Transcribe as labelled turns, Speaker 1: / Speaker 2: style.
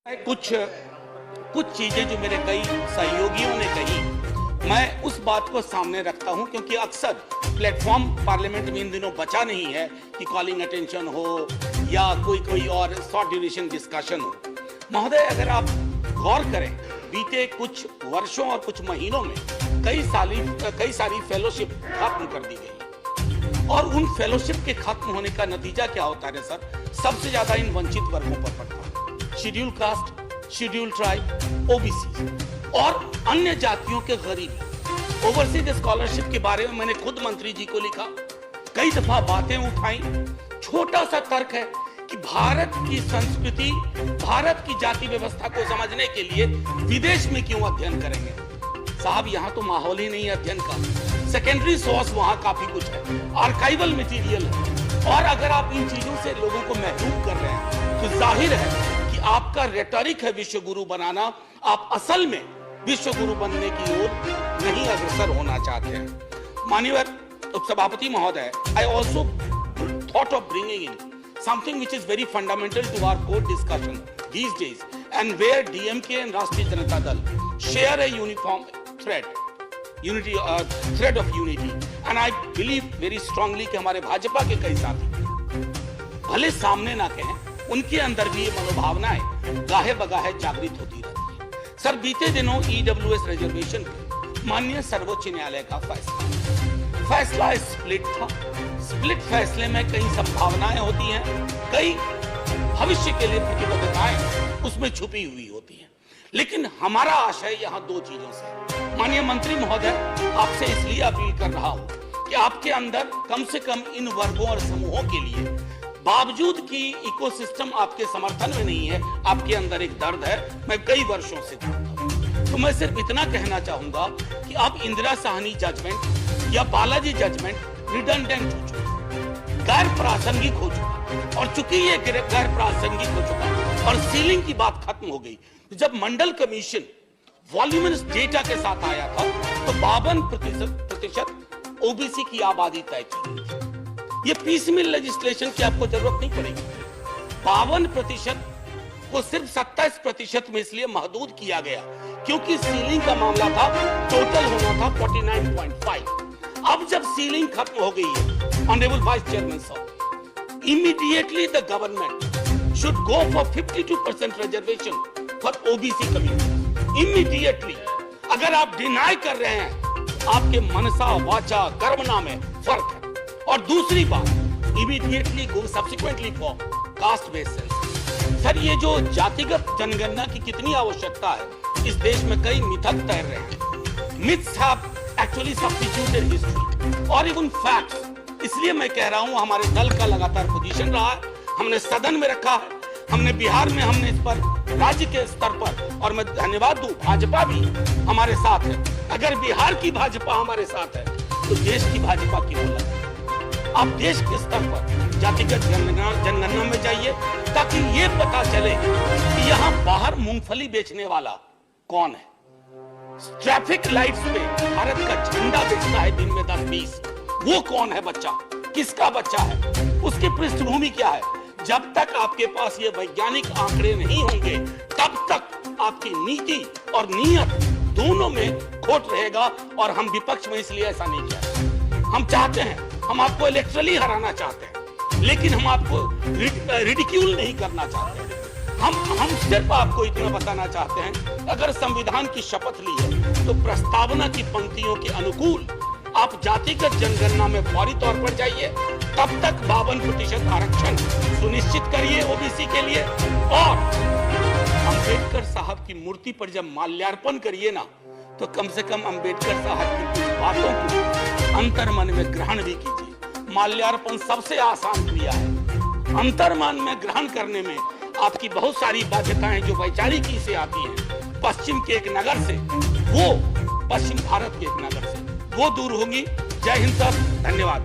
Speaker 1: कुछ कुछ चीजें जो मेरे कई सहयोगियों ने कही, मैं उस बात को सामने रखता हूं क्योंकि अक्सर प्लेटफॉर्म पार्लियामेंट में इन दिनों बचा नहीं है कि कॉलिंग अटेंशन हो या कोई और शॉर्ट ड्यूरेशन डिस्कशन हो। महोदय, अगर आप गौर करें, बीते कुछ वर्षों और कुछ महीनों में कई सारी फेलोशिप खत्म कर दी गई और उन फेलोशिप के खत्म होने का नतीजा क्या होता है सर? सबसे ज्यादा इन वंचित वर्गों पर पड़ता है। Schedule caste, schedule tribe, OBC और अन्य जातियों के गरीब। ओवरसीज स्कॉलरशिप के बारे में मैंने खुद मंत्री जी को लिखा, कई दफा बातें उठाई। छोटा सा तर्क है कि भारत की संस्कृति, भारत की जाति व्यवस्था को समझने के लिए विदेश में क्यों अध्ययन करेंगे? साहब, यहाँ तो माहौल ही नहीं है अध्ययन का। सेकेंडरी सोर्स वहाँ काफी कुछ है, आर्काइवल मटेरियल है, और अगर आप इन चीजों से लोगों को महरूम कर रहे हैं तो जाहिर है कि आपका रेटोरिक है विश्व गुरु बनाना, आप असल में विश्व गुरु बनने की ओर नहीं अग्रसर होना चाहते हैं। माननीय उपसभापति महोदय, I also thought of bringing in something which is very fundamental to our core discussion these days, and where DMK and Rashtriya Janata Dal share a uniform thread of unity, and I believe very strongly कि हमारे भाजपा के कई साथी भले सामने ना कहें, उनके अंदर भी ये मनोभावनाएं गाहे बगाहे जागृत होती रहती है। सर, बीते दिनों EWS रिजर्वेशन पे माननीय सर्वोच्च न्यायालय का फैसला स्प्लिट था। स्प्लिट फैसले में कई संभावनाएं होती हैं, कई भविष्य के लिए प्रतिबद्धताएं उसमें छुपी हुई होती हैं, लेकिन हमारा आशय यहाँ दो चीजों से। माननीय मंत्री महोदय, आपसे इसलिए अपील कर रहा हूं कि आपके अंदर कम से कम इन वर्गों और समूहों के लिए, बावजूद कि इकोसिस्टम आपके समर्थन में नहीं है, आपके अंदर एक दर्द है। मैं कई वर्षों से जानता हूं, तो मैं सिर्फ इतना कहना चाहूंगा कि अब इंदिरा साहनी जजमेंट या बालाजी जजमेंट रिडंडेंट हो चुका, गैर प्रासंगिक हो चुका, और चूंकि ये गैर प्रासंगिक हो चुका और सीलिंग की बात खत्म हो गई, जब मंडल कमीशन वॉल्यूमिनस डेटा के साथ आया था तो 52% ओबीसी की आबादी तय की गई थी। ये पीसमिल लेजिस्लेशन की आपको जरूरत नहीं पड़ेगी। 52% को सिर्फ 27% में इसलिए महदूद किया गया क्योंकि सीलिंग का मामला था, टोटल होना था 49.5। अब जब सीलिंग खत्म हो गई है, ऑनरेबल वाइस चेयरमैन साहब, immediately the government should go for 52% reservation for OBC community. Immediately. अगर आप डिनाई कर रहे हैं, आपके मनसा वाचा कर्मणा में फर्क है। और दूसरी बात, immediately go subsequently for caste based census. Sir, ये जो जातिगत जनगणना की कितनी आवश्यकता है, इस देश में कई मिथक तैर रहे हैं। Myths have actually substituted history और इवन फैक्ट्स। इसलिए मैं कह रहा हूं, हमारे दल का लगातार पोजीशन रहा है, हमने सदन में रखा है, हमने बिहार में, हमने इस पर राज्य के स्तर पर, और मैं धन्यवाद दूं, भाजपा भी हमारे साथ है। अगर बिहार की भाजपा हमारे साथ है तो देश की भाजपा क्यों अलग है? आप देश के स्तर पर जातिगत जनगणना में जाइए ताकि ये पता चले कि यहाँ बाहर मूंगफली बेचने वाला कौन है, ट्रैफिक लाइट्स पे भारत का झंडा बेचता है दिन में 10-20, वो कौन है बच्चा, किसका बच्चा है, उसकी पृष्ठभूमि क्या है। जब तक आपके पास ये वैज्ञानिक आंकड़े नहीं होंगे, तब तक आपकी नीति और नीयत दोनों में खोट रहेगा। और हम विपक्ष में इसलिए ऐसा नहीं किया। हम चाहते हैं, हम आपको इलेक्ट्रली हराना चाहते हैं, लेकिन हम आपको रिडिक्यूल नहीं करना चाहते हैं। हम सिर्फ आपको इतना बताना चाहते हैं, अगर संविधान की शपथ ली है तो प्रस्तावना की पंक्तियों के अनुकूल आप जातिगत जनगणना में फौरी तौर पर जाइए। तब तक 52% आरक्षण सुनिश्चित करिए ओबीसी के लिए, और अंबेडकर साहब की मूर्ति पर जब माल्यार्पण करिए ना, तो कम से कम अंबेडकर साहब की कुछ बातों को अंतर्मन में ग्रहण भी कीजिए। माल्यार्पण सबसे आसान क्रिया है, अंतर्मन में ग्रहण करने में आपकी बहुत सारी बाध्यताएं जो वैचारिकी से आती हैं, पश्चिम के एक नगर से, वो पश्चिम भारत के एक नगर से, वो दूर होंगी। जय हिंद सर, धन्यवाद।